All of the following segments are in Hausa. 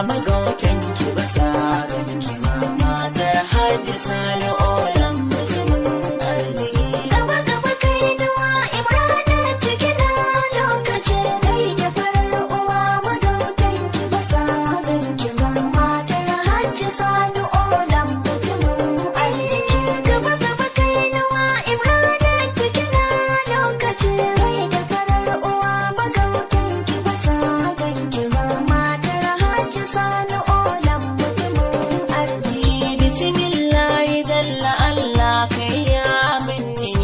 magautan ki ba sa ganin ki ba. Matar Hajji Sani Olam mutumin arziki. Gaba gaba kainuwa Imrana cikina lokaci kai da farar uwa magautan ki ba sa ganin ki ba. Matar Hajji Sani Olam mutumin arziki. Gaba gaba kainuwa Imrana cikina lokaci kai da farar uwa magautan ki ba sa ganin ki ba. Matar Hajji Sani Olam mutumin arziki. Bismillahi jalla Allah kai ya minni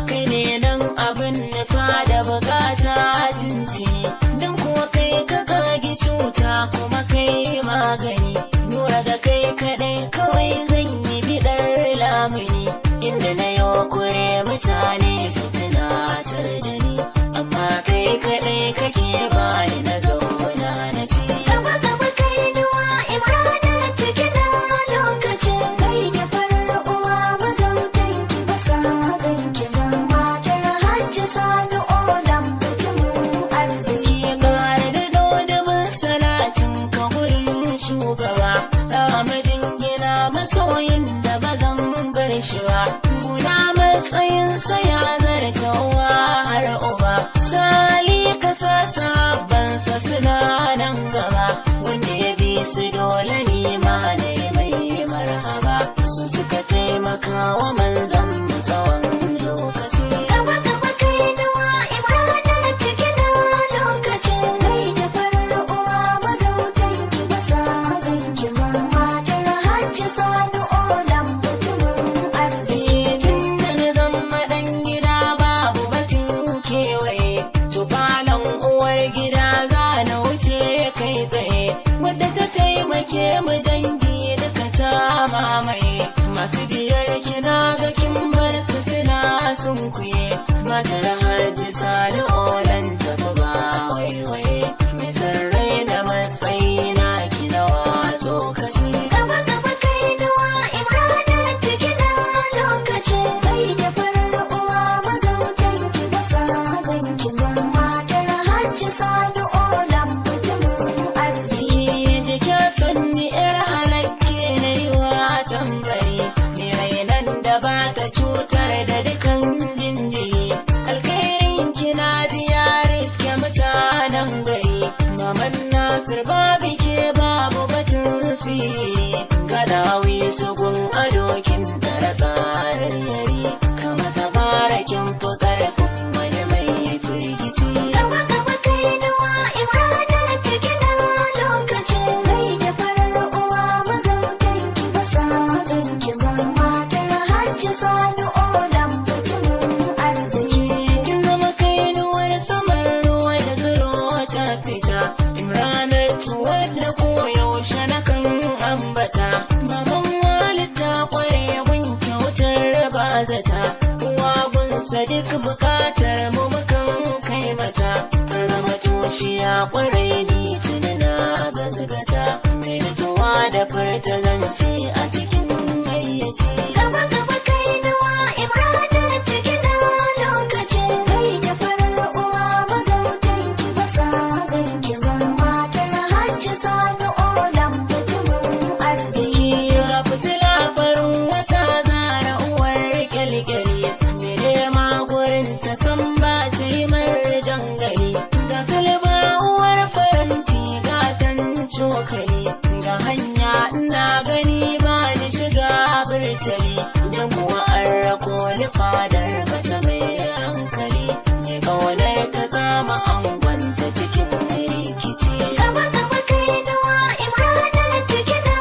kai ne dan abin nufa da bukata tuntuni dan kuwa kai ka kage cuta kuma kai magani nura da kai kadai kawai zan yi bidar lamuni inda na yi kure mutane su tunatar da ni amma kai kadai kake bani na zauna na ci. Gaba gaba kainuwa Imrana cikina lokaci kai da farar uwa magautan ki ba sa ganin ki ba. Matar Hajji Sani Olam mutumin arziki. Gare da dodabin salatin ka wurin shugaba Ahmadin gina masoyin da ba zan bar shi ba kuna matsayinsa ya zarce uwa har uba sali ka sa sabansa suna nan gaba wanda ya bi su dole ni ma ne mai marhaba su suka taimaka wa manzan mu tsawon lokaci. Gaba gaba kainuwa Imrana cikina lokaci kai da farar uwa magautan ki ba sa ganin ki ba. Matar Hajji Sani Olam mutumin arziki. Tun da na zama ɗan gida babu batun kewaye to falon uwar gida za na wuce kai tsaye wadda ta taimake mu dangi duka ta mamaye masu biyar kina ga kin bar su suna sunkuye matar Hajji Sani Olam ta ba waiwaye mai sarrai da matsayi na kina wato kashi. Gaba gaba kainuwa Imrana cikina lokaci kai da farar uwa magautan ki ba sa ganin ki ba. Matar Hajji Sani Olam mutumin arziki. Jika sanni yar halakke na yi wa tambari ni rainan da ba ta cutar da dukan jinjiri alkhairin kina ji ya riske mutanen gari maman Nasir babu ke babu batun siri gadawi sugun adokin tara tsarar yari kama tabarakin fi karfin wani mai firgici. Gaba gaba kainuwa Imrana cikina lokaci kai da farar uwa magautan ki ba sa ganin ki ba. Matar Hajji Sani Olam mutumin arziki. Kin zama kainuwar saman ruwa da zuro ta fita Imranatu wadda koyaushe na kan ambata baban walita kware gun kyautar bazata uwa gunsa duk bukatar mu mukan kai mata ta zama toshiya kwarai ni tunana gazgata mai nutsuwa da furta zance a cikin hayyaci. Gaba gaba kainuwa Imrana cikina lokaci kai da farar uwa magautan ki ba sa ganin ki ba. Matar Hajji Sani Olam mutumin arziki. Ga fitila farin wata zara uwar kyalkyali mere ma gurin ta san ba ta yi marjangari ga salba uwar faranti gatan cokali ga hanya ina gani ba ni shiga birtali don kuwa an rako ni fadar bata mai hankali ne kaunar ta zama angonta cikin rikici. Gaba gaba kainuwa Imrana cikina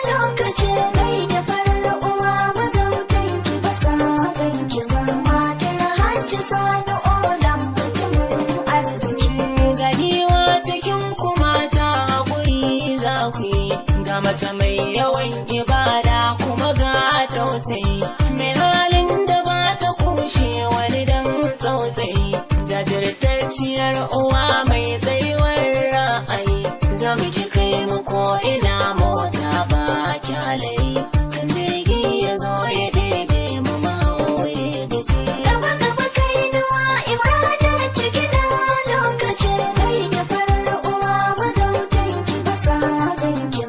lokaci kai da farar uwa magautan ki ba sa ganin ki ba. Matar Hajji Sani Olam mutumin arziki. Ganiwa cikin kuma ta haƙuri za ku yi ga mace mai yawan ibada kuma ga tausayi mai halin da ba ta kushe wani dan tsautsayi jajirtacciyar uwa mai tsayuwar ra'ayi za mu ki kai mu ko ina mota ba kyalayi kan jirgi ya zo ya ɗebe mu mahoye da ci. Gaba gaba kainuwa Imrana cikina lokaci kai da farar uwa magautan ki ba sa ganin ki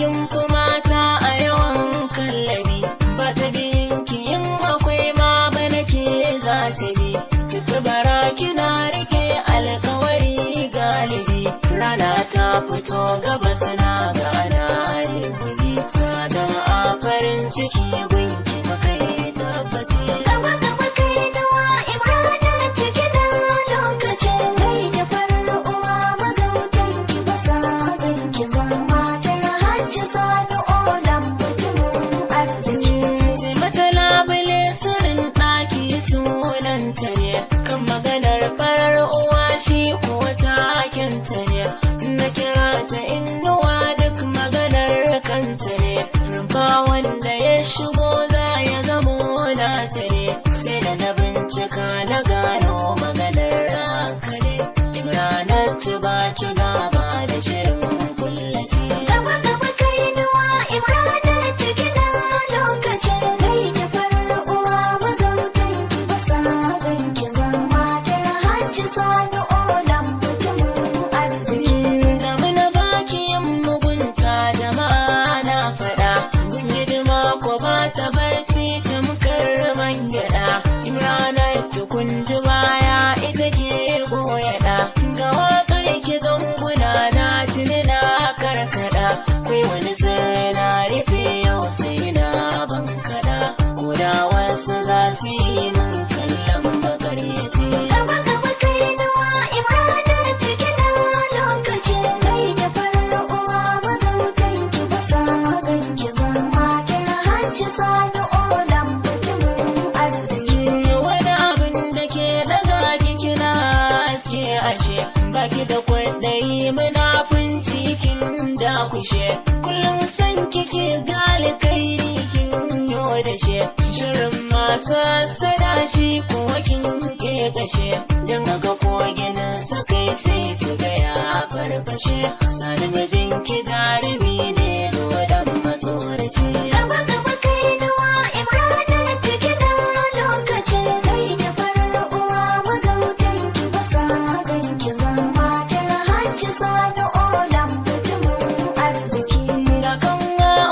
kin fi mata a yawan kallabi, ba ta binki yin akwai ma ba nake za ta bi, tutubara kina rike alkawari galibi, rana ta fito gabas na gana arewabi, sadan a farin ciki gunki makai tabbaci. Gaba gaba kai nawa Imrana ciki na lokaci, kai da farar uwa magautan ki ba sa ganki ba, matar Hajji Sani Olam mutumin arziki. Ce mata labule sirrin ɗaki sunanta ne, kan maganar farar uwa shi kuwa takinta ne, na kira ta inuwa duk maganar kanta ne, rumfa wanda ya shigo za ya zamo nata ne, sai da na bincika na gano maganar haka ne, Imranatu ba ci gaba da shirin kullace. Gaba gaba kai nawa Imrana ciki na lokaci, kai da farar uwa magautan ki ba sa ganki ba, matar Hajji Sani Olam mutumin arziki. Da muna baki yin mugunta jama'a na faɗa, gun hidima ko ba ta barci tamkar man gyaɗa, Imranatu kun ji baya ita ke goyaɗa, ga waƙar ki ganguna na tuni na karkaɗa, kai wani sirri na rufe yau sai na bankaɗa, ko da wasu za su yi min kallon makaryaci. Gaba gaba kai nawa Imrana ciki na lokaci, kai da farar uwa magautan ki ba sa ganki ba, matar Hajji Sani Olam mutumin arziki. Wani abin da ke daga kina aske ashe, baki da kwaɗayi munafunci kin dakushe, kullum san kike gali kairi kin yo da she, shirin masu sada shi kuwa kin ke kashe, don ga kogin su kai sai su ga ya farfashe, sani mijin ki jarumi ne dodon matsoraci. Gaba gaba kai nawa Imrana ciki na lokaci, kai da farar uwa magautan ki ba sa ganki ba, matar Hajji Sani Olam mutumin arziki. Da kan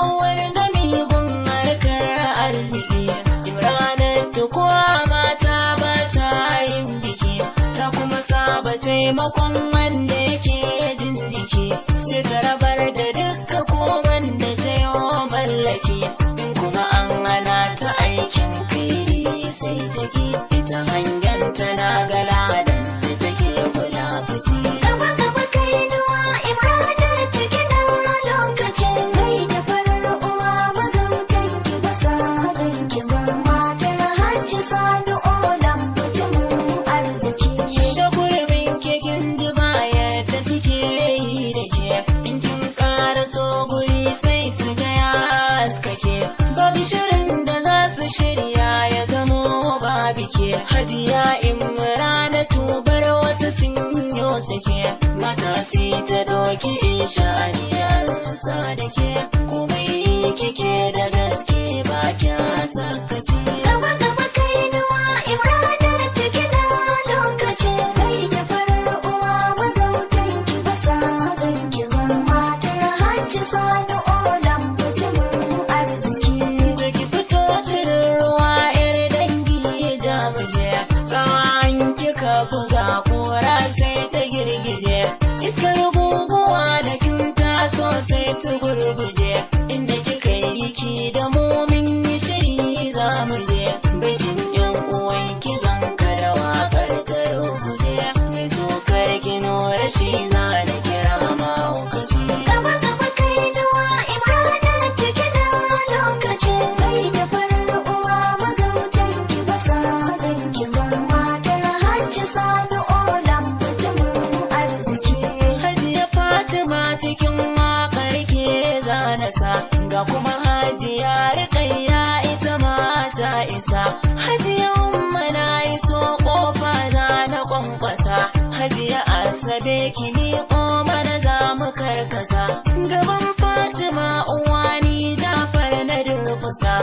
uwar gami gun harkar arziki, Imranatu kuwa mata ba ta yin biki, ta kuma saba taimakon wanda yake jin jiki, sai ta rabar da dukka koman da ta yi mallaki, in kuma an hana ta aikin kairi sai ta ki, ita hangenta na galadan da take kula fici. Gaba gaba kai nawa Imrana ciki na lokaci, kai da farar uwa magautan ki ba sa ganki ba, matar Hajji Sani Olam mutumin arziki. Shagurbin kekin ji baya da suke yi da ke, in kin ƙara so guri sai su ga ya haskake, babu shirin da za su shirya ya zamo babu ke, Hajiya Imranatu bar wasu sun yo suke, mata sai ta doki shaniyar sa da ke, komai kike da gaske ba kya sakaci. Gaba gaba kai nawa Imrana ciki na lokaci, kai da farar uwa magautan ki ba sa ganki ba, matar Hajji Sani Olam mutumin arziki. Da ki fito cikin ruwa yar dangi ya ja muje, tsawon kika buga kora sai ta girgije, iskar guguwa da kin taso sai su gurguje, inda kika yi ki da mumin yi shiri za mu je, baitin yan uwan ki zan kada waƙar ta ruguje, mai so karki nora shi za da kira mahaukaci. Gaba gaba kai nawa Imrana ciki na lokaci, kai da farar uwa magautan ki ba sa ganki ba, matar Hajji Sani Olam mutumin arziki. Hajiya Fatima cikin waƙar ke zanasa, ga kuma Hajiya Rukayya ita ma ta isa, Hajiya Umma na iso ƙofa za na ƙwanƙwasa, Hajiya Asabe ki miƙo mana za mu karkasa, gaban Fatima uwani Jafar na durkusa,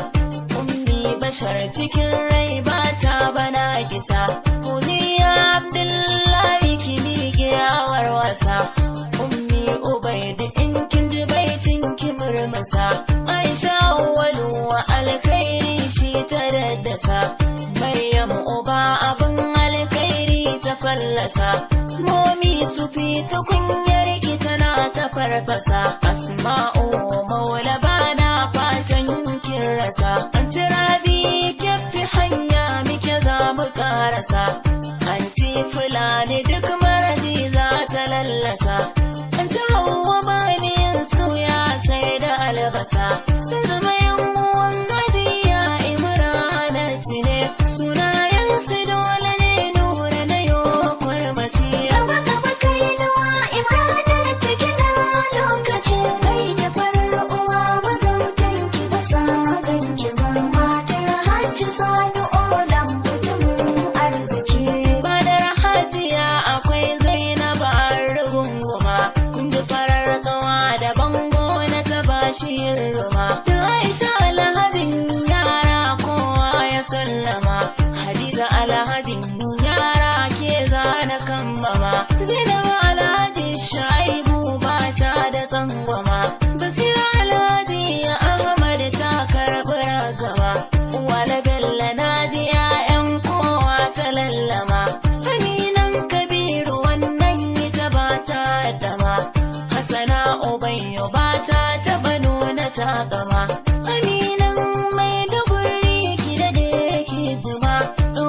Ummi Bashar cikin rai ba ta bana kisa, Uliya Abdullahi ki miƙe wasa, Ummi Ubaid in kin ji baitin ki murmusa. rasa. Aisha Auwalu wa alkhairi shi ta daddasa. Maryam uba abin alkhairi ta fallasa. Momi su fita kunyar ki tana ta farfasa. Asma'u maula bana fatan kin rasa. Anti Rabi kyafi hanya muke za mu karasa. Anti Fulani duk maraji za ta lallasa. Anti Hauwa bani yin suya sai da albasa. Sun zama yan uwan Hadiya Imranatu ne. Sunayensu dole ne nura na yo kwarmaci. Gaba gaba Kainuwa Imranatu kina lokaci. Kai da farar uwa magautan ki ba sa ganki ba. Matar Hajji Sani Olam mutumin arziki. Badar Hadiya akwai Zainab Arugunguma. Kun ji farar kawa da bango na ta bashi ruma. Da Aisha Alhadin yara kowa ya sallama. Hadiza Alhadin yara ke zana kambama. Zainab Alhaji Shaibu bata da tsangwama. Basira Alhaji Ahmad ta karɓi ragama. Wala Bello naji 'ya'yan kowa ta lallama. Aminan Kabiru wannan ita bata dama. Hassana Ubayyo bata taɓa nuna takama. Aminan Maiduguri ki dade ki jima.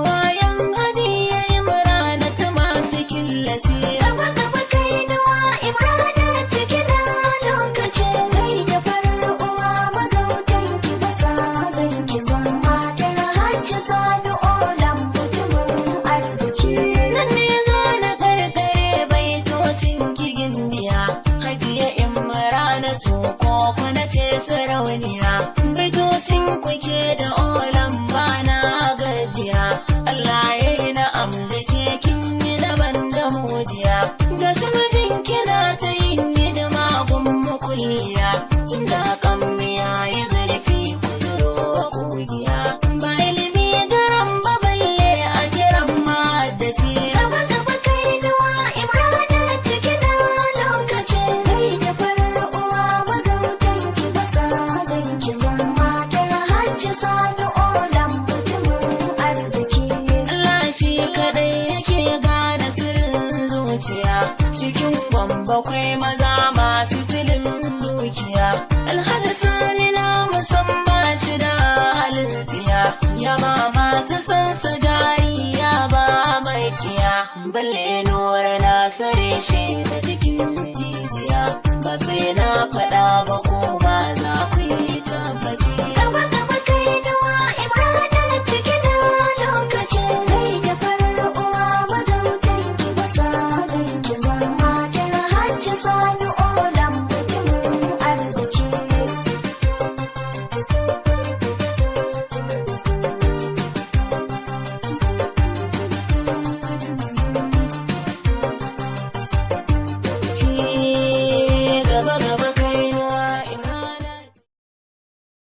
Wayan Hadiya Imranatu masu killace. Gaba gaba Kainuwa Imranatu kina lokaci. Kai da farar uwa magautan ki ba sa ganki ba. Matar Hajji Sani Olam mutumin arziki. Nan ne za na karkare baitocin kigin biya. Hajiya Imranatu ko kuna ce sarauniya. Baitocin kuke da olam bana gajiya. Allah ya yi na'am da ke kin yi daban da mujiya. Gashi mijin kina ta yin hidima gun makulliya. Tun da kan miya yi zurfi kuduro kugiya. Ba ilimi garan ba balle a kiran mahaddaci. Gaba gaba Kainuwa Imranatu kina lokaci. Kai da farar uwa magautan ki ba sa ganki ba. Matar Hajji Sani Olam mutumin arziki. Allah shi kadai yake gane sirrin zuciya. Cikin gwambakwai maza masu tilin dukiya. Alhaji Sani na musamman shi da halin tsiya. Ya ba masu san sa jari ya ba mai kiya. Balle nura na sare shi da jikin jijiya. Ba sai na faɗa ba ko